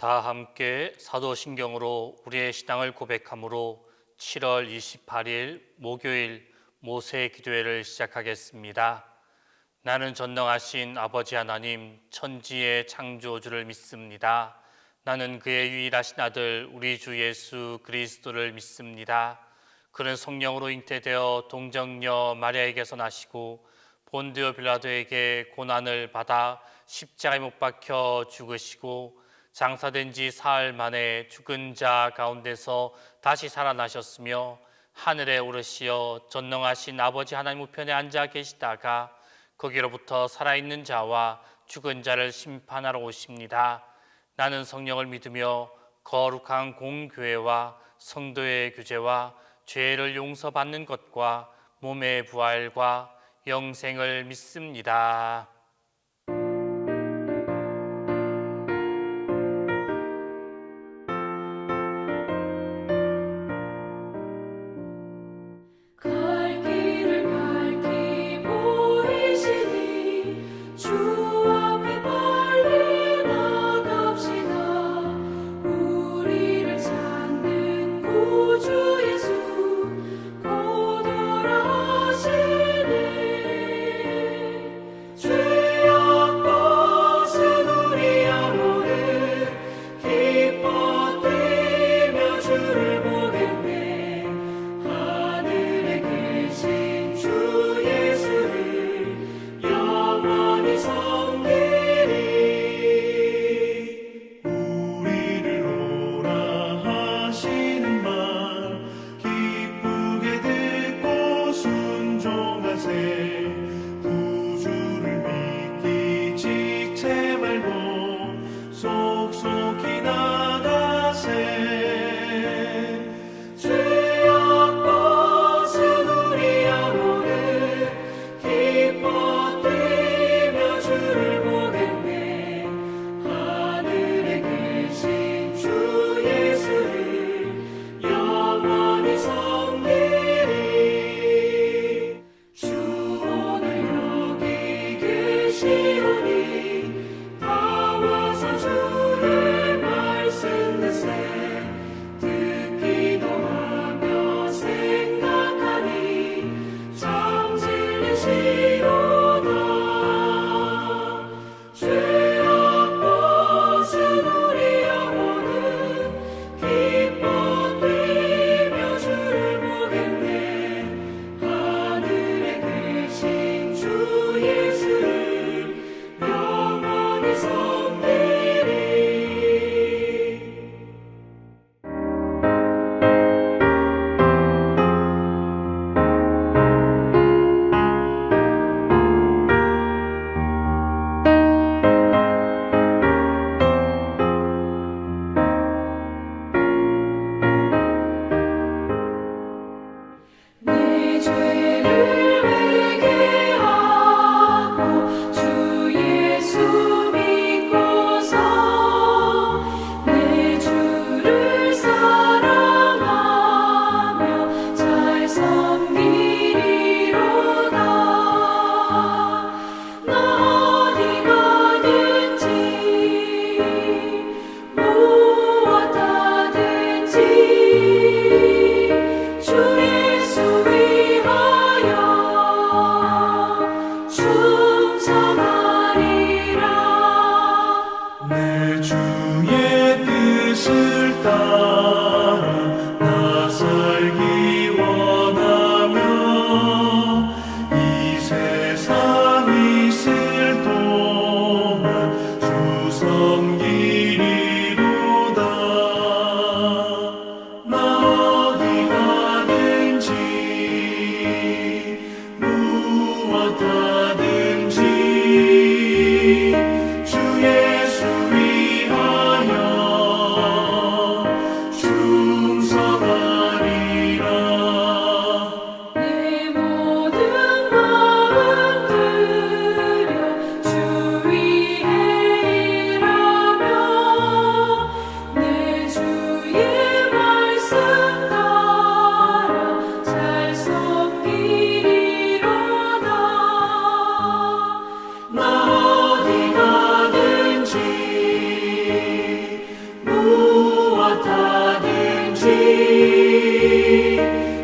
다 함께 사도신경으로 우리의 신앙을 고백함으로 7월 28일 목요일 모세 기도회를 시작하겠습니다. 나는 전능하신 아버지 하나님 천지의 창조주를 믿습니다. 나는 그의 유일하신 아들 우리 주 예수 그리스도를 믿습니다. 그는 성령으로 잉태되어 동정녀 마리아에게서 나시고 본디오 빌라도에게 고난을 받아 십자가에 못 박혀 죽으시고 장사된 지 사흘 만에 죽은 자 가운데서 다시 살아나셨으며 하늘에 오르시어 전능하신 아버지 하나님 우편에 앉아 계시다가 거기로부터 살아있는 자와 죽은 자를 심판하러 오십니다. 나는 성령을 믿으며 거룩한 공교회와 성도의 교제와 죄를 용서받는 것과 몸의 부활과 영생을 믿습니다. 주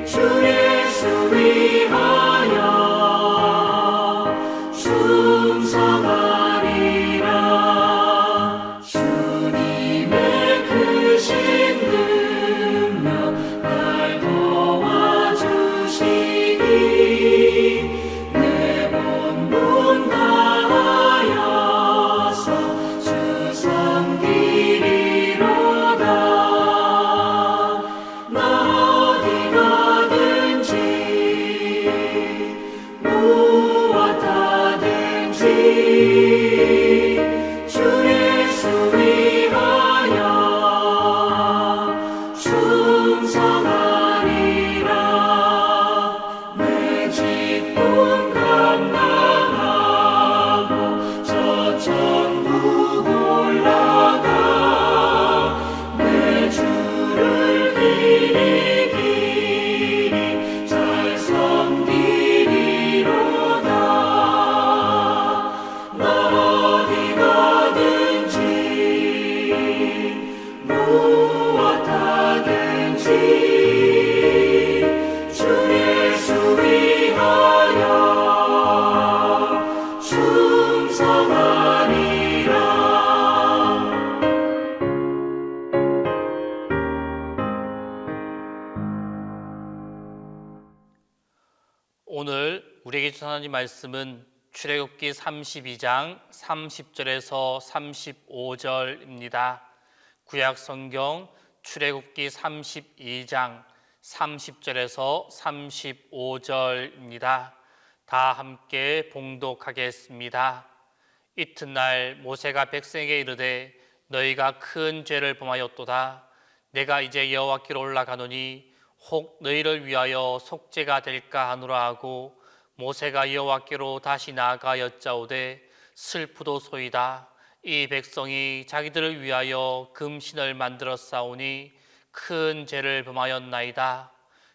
주 예수 위하여 충성하리라. 주님의 크신 능력 날 도와주시니 내 본분 다하여서 주 섬기리로다. 나 어디 가든지 무엇 하든지 주 예수 위하여 충성하리라. 내 직분 감당하고 저 천국 올라가 내 주를 길이 길이 잘 섬기리로다. 나 어디 가든지 무엇 하든지 주 예수 위하여 충성하리라. 오늘 우리에게 주신 하나님 말씀은 출애굽기 32장 30절에서 35절입니다. 구약 성경 출애굽기 32장 30절에서 35절입니다. 다 함께 봉독하겠습니다. 이튿날 모세가 백성에게 이르되 너희가 큰 죄를 범하였도다. 내가 이제 여호와께로 올라가노니 혹 너희를 위하여 속죄가 될까 하노라 하고 모세가 여호와께로 다시 나아가 여짜오되 슬프도소이다. 이 백성이 자기들을 위하여 금신을 만들어 싸우니 큰 죄를 범하였나이다.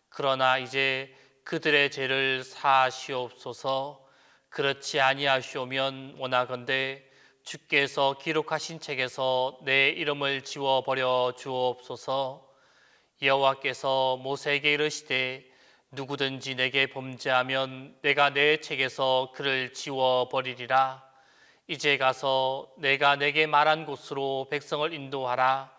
그러나 이제 그들의 죄를 사하시옵소서. 그렇지 아니하시오면 원하건대 주께서 기록하신 책에서 내 이름을 지워버려 주옵소서. 여호와께서 모세에게 이르시되 누구든지 내게 범죄하면 내가 내 책에서 그를 지워버리리라. 이제 가서 내가 내게 말한 곳으로 백성을 인도하라.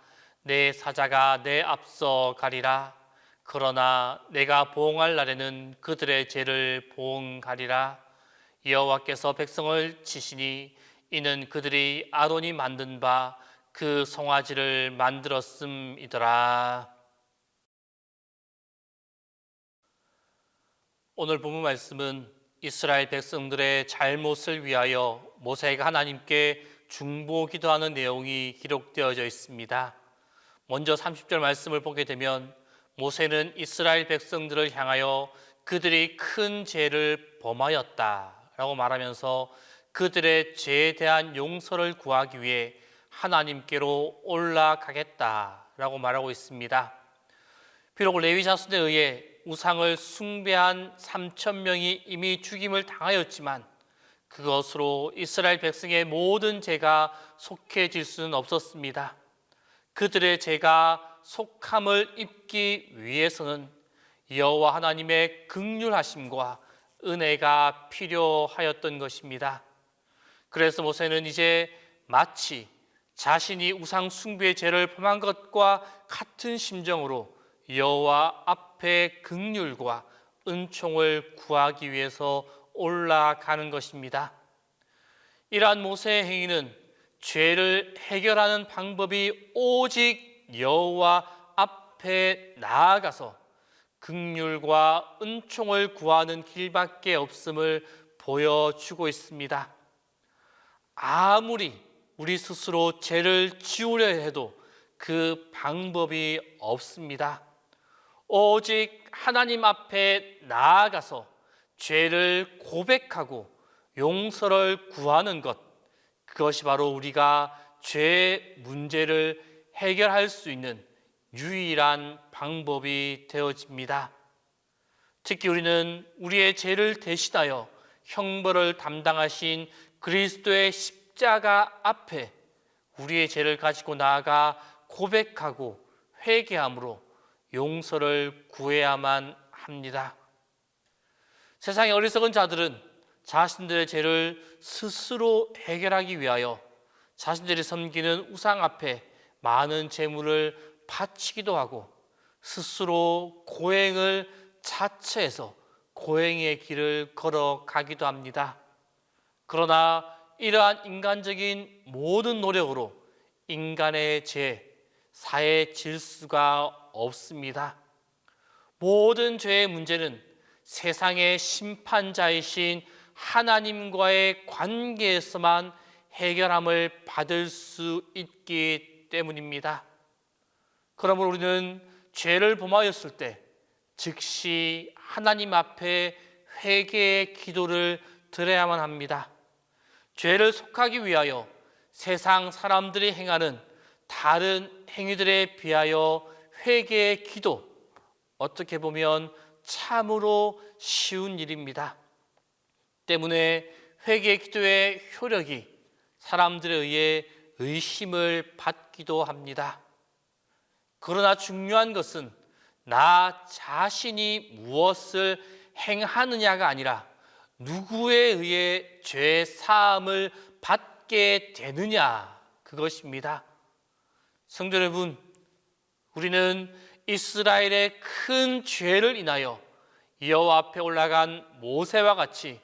내 사자가 내 앞서 가리라. 그러나 내가 보응할 날에는 그들의 죄를 보응하리라. 여호와께서 백성을 치시니 이는 그들이 아론이 만든 바 그 송아지를 만들었음이더라. 오늘 본문 말씀은 이스라엘 백성들의 잘못을 위하여 모세가 하나님께 중보 기도하는 내용이 기록되어져 있습니다. 먼저 30절 말씀을 보게 되면 모세는 이스라엘 백성들을 향하여 그들이 큰 죄를 범하였다라고 말하면서 그들의 죄에 대한 용서를 구하기 위해 하나님께로 올라가겠다라고 말하고 있습니다. 비록 레위 자손에 의해 우상을 숭배한 3,000명이 이미 죽임을 당하였지만 그것으로 이스라엘 백성의 모든 죄가 속해질 수는 없었습니다. 그들의 죄가 속함을 입기 위해서는 여호와 하나님의 긍휼하심과 은혜가 필요하였던 것입니다. 그래서 모세는 이제 마치 자신이 우상 숭배의 죄를 범한 것과 같은 심정으로 여호와 앞에 긍휼과 은총을 구하기 위해서 올라가는 것입니다. 이러한 모세의 행위는 죄를 해결하는 방법이 오직 여호와 앞에 나아가서 긍휼과 은총을 구하는 길밖에 없음을 보여주고 있습니다. 아무리 우리 스스로 죄를 지우려 해도 그 방법이 없습니다. 오직 하나님 앞에 나아가서 죄를 고백하고 용서를 구하는 것, 그것이 바로 우리가 죄의 문제를 해결할 수 있는 유일한 방법이 되어집니다. 특히 우리는 우리의 죄를 대신하여 형벌을 담당하신 그리스도의 십자가 앞에 우리의 죄를 가지고 나아가 고백하고 회개함으로 용서를 구해야만 합니다. 세상의 어리석은 자들은 자신들의 죄를 스스로 해결하기 위하여 자신들이 섬기는 우상 앞에 많은 재물을 바치기도 하고 스스로 고행을 자처해서 고행의 길을 걸어가기도 합니다. 그러나 이러한 인간적인 모든 노력으로 인간의 죄, 사해질 수가 없습니다. 모든 죄의 문제는 세상의 심판자이신 하나님과의 관계에서만 해결함을 받을 수 있기 때문입니다. 그러므로 우리는 죄를 범하였을 때 즉시 하나님 앞에 회개의 기도를 드려야만 합니다. 죄를 속하기 위하여 세상 사람들이 행하는 다른 행위들에 비하여 회개의 기도, 어떻게 보면 참으로 쉬운 일입니다. 때문에 회개의 기도의 효력이 사람들에 의해 의심을 받기도 합니다. 그러나 중요한 것은 나 자신이 무엇을 행하느냐가 아니라 누구에 의해 죄 사함을 받게 되느냐, 그것입니다. 성도 여러분, 우리는 이스라엘의 큰 죄를 인하여 여호와 앞에 올라간 모세와 같이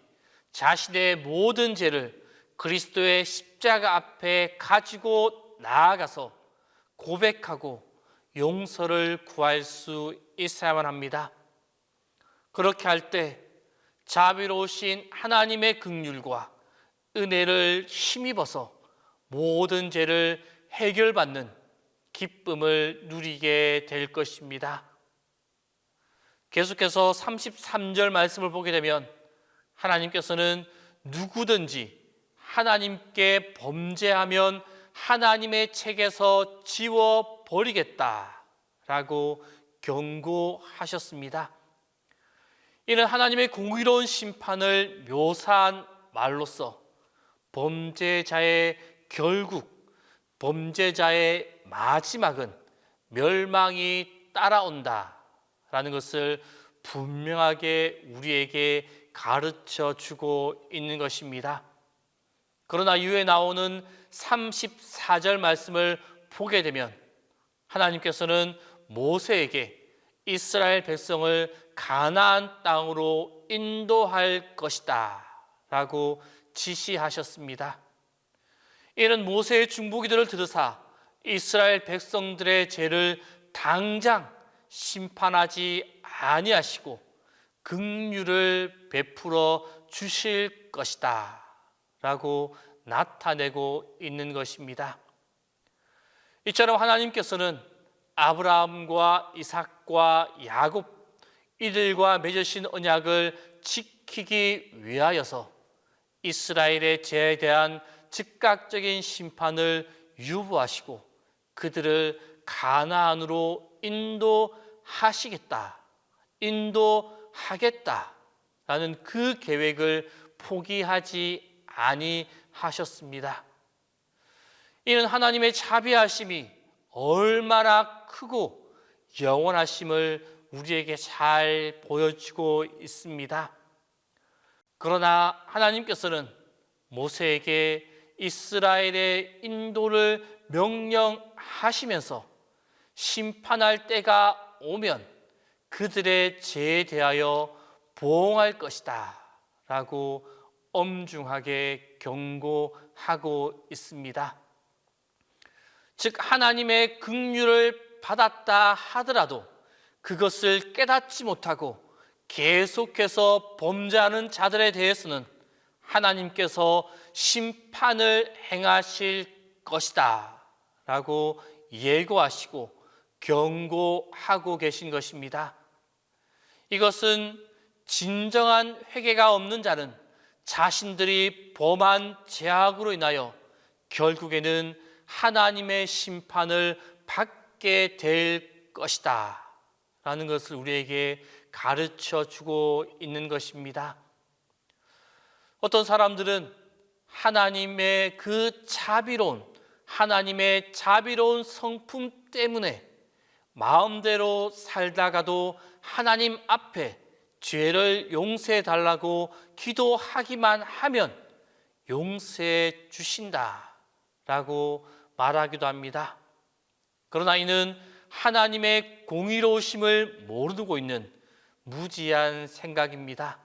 자신의 모든 죄를 그리스도의 십자가 앞에 가지고 나아가서 고백하고 용서를 구할 수 있어야만 합니다. 그렇게 할 때 자비로우신 하나님의 긍휼과 은혜를 힘입어서 모든 죄를 해결받는 기쁨을 누리게 될 것입니다. 계속해서 33절 말씀을 보게 되면 하나님께서는 누구든지 하나님께 범죄하면 하나님의 책에서 지워버리겠다라고 경고하셨습니다. 이는 하나님의 공의로운 심판을 묘사한 말로써 범죄자의 결국, 범죄자의 마지막은 멸망이 따라온다라는 것을 분명하게 우리에게 가르쳐 주고 있는 것입니다. 그러나 이후에 나오는 34절 말씀을 보게 되면 하나님께서는 모세에게 이스라엘 백성을 가나안 땅으로 인도할 것이다 라고 지시하셨습니다. 이는 모세의 중보기도를 들으사 이스라엘 백성들의 죄를 당장 심판하지 아니하시고 긍휼을 베풀어 주실 것이다 라고 나타내고 있는 것입니다. 이처럼 하나님께서는 아브라함과 이삭과 야곱 이들과 맺으신 언약을 지키기 위하여서 이스라엘의 죄에 대한 즉각적인 심판을 유보하시고 그들을 가나안으로 인도하겠다라는 그 계획을 포기하지 아니하셨습니다. 이는 하나님의 자비하심이 얼마나 크고 영원하심을 우리에게 잘 보여주고 있습니다. 그러나 하나님께서는 모세에게 이스라엘의 인도를 명령하시면서 심판할 때가 오면 그들의 죄에 대하여 보응할 것이다 라고 엄중하게 경고하고 있습니다. 즉 하나님의 긍휼을 받았다 하더라도 그것을 깨닫지 못하고 계속해서 범죄하는 자들에 대해서는 하나님께서 심판을 행하실 것이다 라고 예고하시고 경고하고 계신 것입니다. 이것은 진정한 회개가 없는 자는 자신들이 범한 죄악으로 인하여 결국에는 하나님의 심판을 받게 될 것이다 라는 것을 우리에게 가르쳐 주고 있는 것입니다. 어떤 사람들은 하나님의 그 자비로운 성품 때문에 마음대로 살다가도 하나님 앞에 죄를 용서해 달라고 기도하기만 하면 용서해 주신다라고 말하기도 합니다. 그러나 이는 하나님의 공의로우심을 모르고 있는 무지한 생각입니다.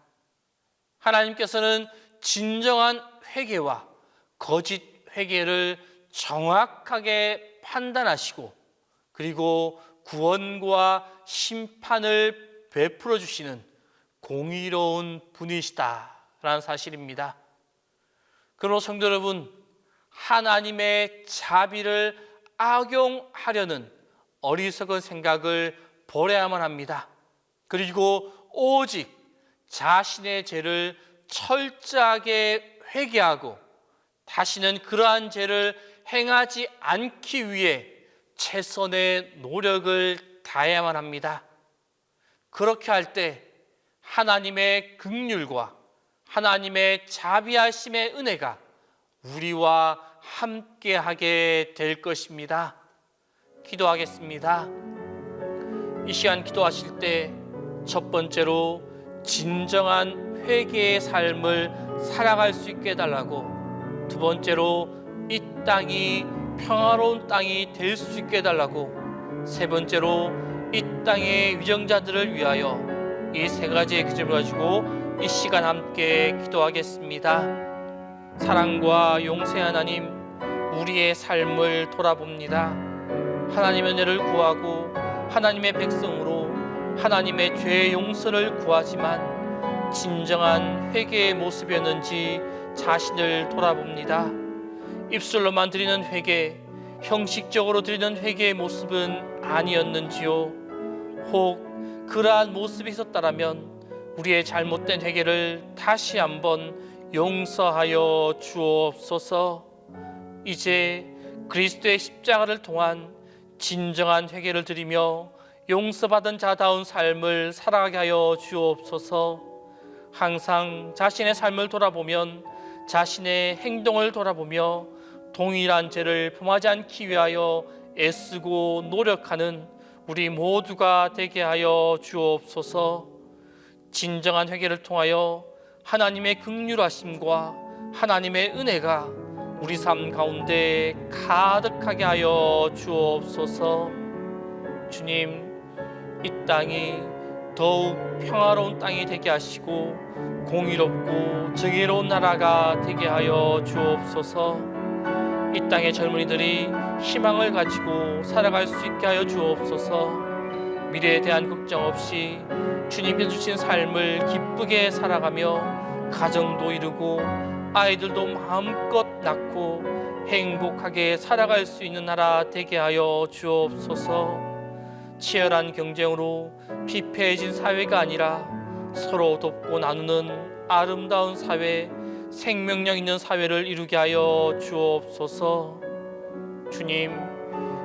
하나님께서는 진정한 회개와 거짓 회개를 정확하게 판단하시고 그리고 구원과 심판을 베풀어 주시는 공의로운 분이시다라는 사실입니다. 그러므로 성도 여러분, 하나님의 자비를 악용하려는 어리석은 생각을 버려야만 합니다. 그리고 오직 자신의 죄를 철저하게 회개하고 다시는 그러한 죄를 행하지 않기 위해 최선의 노력을 다해야만 합니다. 그렇게 할 때 하나님의 긍휼과 하나님의 자비하심의 은혜가 우리와 함께하게 될 것입니다. 기도하겠습니다. 이 시간 기도하실 때 첫 번째로 진정한 회개의 삶을 살아갈 수 있게 해달라고, 두 번째로 이 땅이 평화로운 땅이 될 수 있게 해달라고, 세 번째로 이 땅의 위정자들을 위하여, 이 세 가지의 기도를 가지고 이 시간 함께 기도하겠습니다. 사랑과 용서의 하나님, 우리의 삶을 돌아봅니다. 하나님의 은혜를 구하고 하나님의 백성으로 하나님의 죄의 용서를 구하지만 진정한 회개의 모습이었는지 자신을 돌아봅니다. 입술로만 드리는 회개, 형식적으로 드리는 회개의 모습은 아니었는지요? 혹 그러한 모습이 있었다면 우리의 잘못된 회개를 다시 한번 용서하여 주옵소서. 이제 그리스도의 십자가를 통한 진정한 회개를 드리며 용서받은 자다운 삶을 살아가게 하여 주옵소서. 항상 자신의 삶을 돌아보면 자신의 행동을 돌아보며 동일한 죄를 범하지 않기 위하여 애쓰고 노력하는 우리 모두가 되게 하여 주옵소서. 진정한 회개를 통하여 하나님의 긍휼하심과 하나님의 은혜가 우리 삶 가운데 가득하게 하여 주옵소서. 주님, 이 땅이 더욱 평화로운 땅이 되게 하시고 공의롭고 정의로운 나라가 되게 하여 주옵소서. 이 땅의 젊은이들이 희망을 가지고 살아갈 수 있게 하여 주옵소서. 미래에 대한 걱정 없이 주님께서 주신 삶을 기쁘게 살아가며 가정도 이루고 아이들도 마음껏 낳고 행복하게 살아갈 수 있는 나라 되게 하여 주옵소서. 치열한 경쟁으로 피폐해진 사회가 아니라 서로 돕고 나누는 아름다운 사회, 생명력 있는 사회를 이루게 하여 주옵소서. 주님,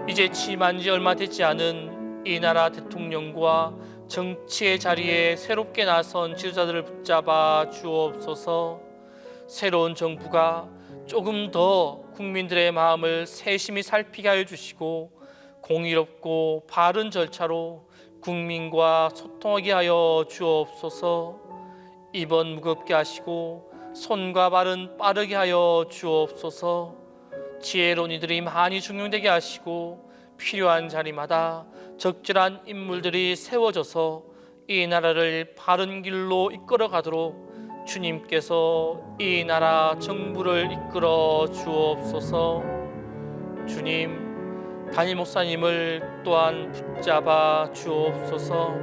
이제 취임한 지 얼마 되지 않은 이 나라 대통령과 정치의 자리에 새롭게 나선 지도자들을 붙잡아 주옵소서. 새로운 정부가 조금 더 국민들의 마음을 세심히 살피게 하여 주시고 공의롭고 바른 절차로 국민과 소통하게 하여 주옵소서. 입은 무겁게 하시고 손과 발은 빠르게 하여 주옵소서. 지혜로운 이들이 많이 중용되게 하시고 필요한 자리마다 적절한 인물들이 세워져서 이 나라를 바른 길로 이끌어 가도록 주님께서 이 나라 정부를 이끌어 주옵소서. 주님, 담임 목사님을 또한 붙잡아 주옵소서.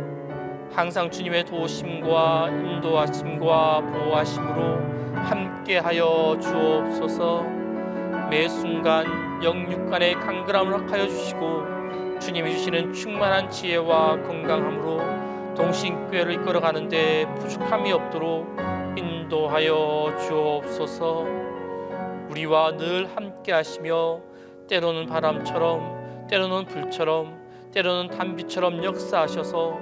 항상 주님의 도우심과 인도하심과 보호하심으로 함께하여 주옵소서. 매 순간 영육간의 강건함을 허락하여 주시고 주님이 주시는 충만한 지혜와 건강함으로 동신교회를 이끌어가는 데 부족함이 없도록 인도하여 주옵소서. 우리와 늘 함께하시며 때로는 바람처럼 때로는 불처럼 때로는 단비처럼 역사하셔서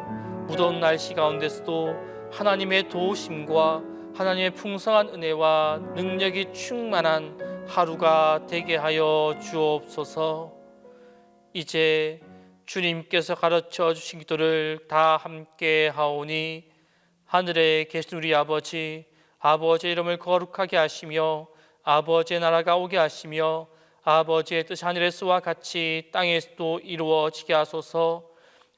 무더운 날씨 가운데서도 하나님의 도우심과 하나님의 풍성한 은혜와 능력이 충만한 하루가 되게 하여 주옵소서. 이제 주님께서 가르쳐 주신 기도를 다 함께 하오니 하늘에 계신 우리 아버지, 아버지의 이름을 거룩하게 하시며 아버지의 나라가 오게 하시며 아버지의 뜻 하늘에서와 같이 땅에서도 이루어지게 하소서.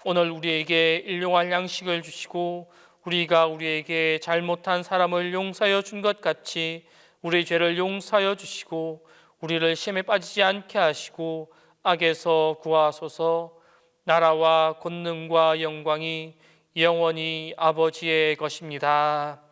오늘 우리에게 일용할 양식을 주시고 우리가 우리에게 잘못한 사람을 용서하여 준 것 같이 우리 죄를 용서하여 주시고 우리를 시험에 빠지지 않게 하시고 악에서 구하소서. 나라와 권능과 영광이 영원히 아버지의 것입니다.